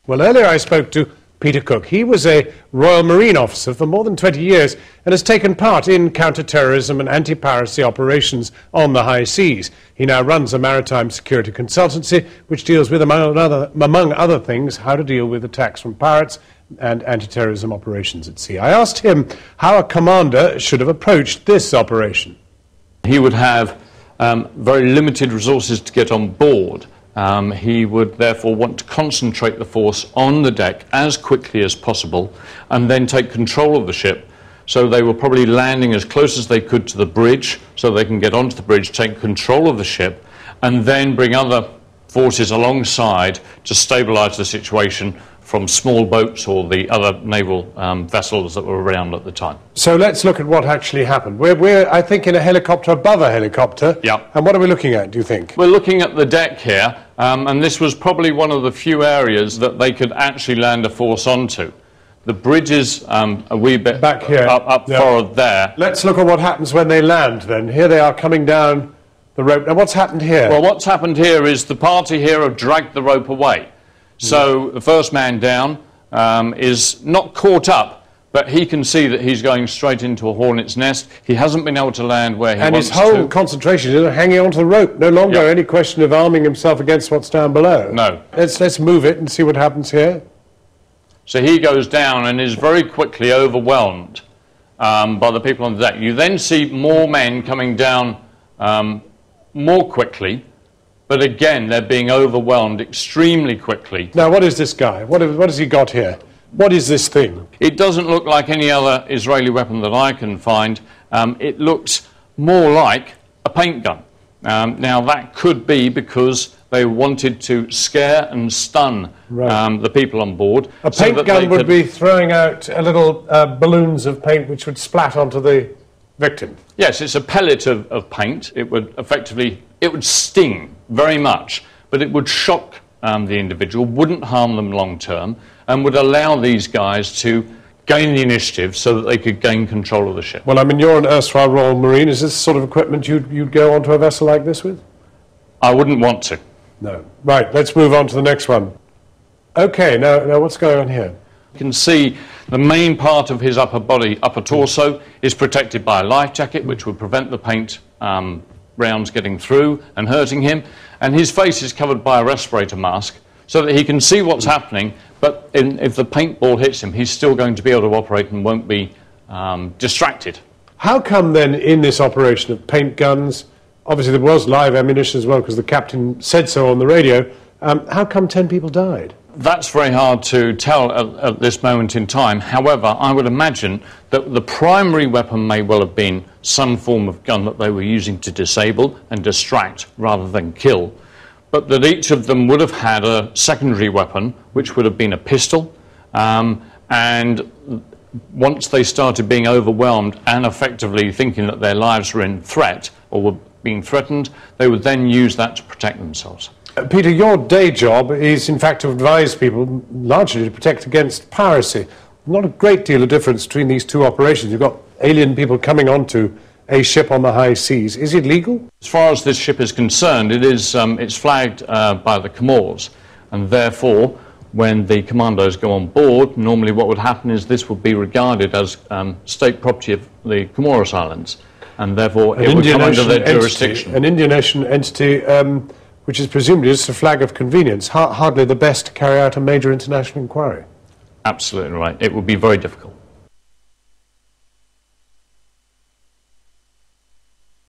Well, earlier I spoke to Peter Cook. He was a Royal Marine officer for more than 20 years and has taken part in counter-terrorism and anti-piracy operations on the high seas. He now runs a maritime security consultancy which deals with, among other things, how to deal with attacks from pirates and anti-terrorism operations at sea. I asked him how a commander should have approached this operation. He would have very limited resources to get on board. He would therefore want to concentrate the force on the deck as quickly as possible and then take control of the ship. So they were probably landing as close as they could to the bridge so they can get onto the bridge, take control of the ship, and then bring other forces alongside to stabilise the situation from small boats or the other naval vessels that were around at the time. So let's look at what actually happened. We're I think, in a helicopter above a helicopter. Yeah. And what are we looking at, do you think? We're looking at the deck here, and this was probably one of the few areas that they could actually land a force onto. The bridge is a wee bit back here, up forward there. Let's look at what happens when they land then. Here they are coming down the rope. Now what's happened here? Well, what's happened here is the party here have dragged the rope away. So the first man down is not caught up, but he can see that he's going straight into a hornet's nest. He hasn't been able to land where he wants to. And his whole concentration is hanging onto the rope. No longer any question of arming himself against what's down below. No. Let's move it and see what happens here. So he goes down and is very quickly overwhelmed by the people on the deck. You then see more men coming down more quickly. But again, they're being overwhelmed extremely quickly. Now, what is this guy? What has he got here? What is this thing? It doesn't look like any other Israeli weapon that I can find. It looks more like a paint gun. Now, that could be because they wanted to scare and stun the people on board. A paint gun would be throwing out little balloons of paint which would splat onto the victim. Yes, it's a pellet of paint. It would effectively, it would sting very much, but it would shock the individual, wouldn't harm them long term, and would allow these guys to gain the initiative so that they could gain control of the ship. Well, I mean, you're an erstwhile Royal Marine. Is this the sort of equipment you'd go onto a vessel like this with? I wouldn't want to. No. Right, let's move on to the next one. Okay, now what's going on here? You can see the main part of his upper body, upper torso, is protected by a life jacket, which would prevent the paint rounds getting through and hurting him. And his face is covered by a respirator mask so that he can see what's happening, but if the paintball hits him, he's still going to be able to operate and won't be distracted. How come then in this operation of paint guns, obviously there was live ammunition as well because the captain said so on the radio, how come 10 people died? That's very hard to tell at this moment in time. However, I would imagine that the primary weapon may well have been some form of gun that they were using to disable and distract rather than kill, but that each of them would have had a secondary weapon, which would have been a pistol, and once they started being overwhelmed and effectively thinking that their lives were in threat or were being threatened, they would then use that to protect themselves. Peter, your day job is in fact to advise people largely to protect against piracy. Not a great deal of difference between these two operations. You've got alien people coming onto a ship on the high seas. Is it legal? As far as this ship is concerned, it's flagged by the Comores, and therefore when the commandos go on board, normally what would happen is this would be regarded as state property of the Comoros Islands, and therefore it would come under their jurisdiction. An Indian Ocean entity which is presumably just a flag of convenience, hardly the best to carry out a major international inquiry. Absolutely right. It would be very difficult.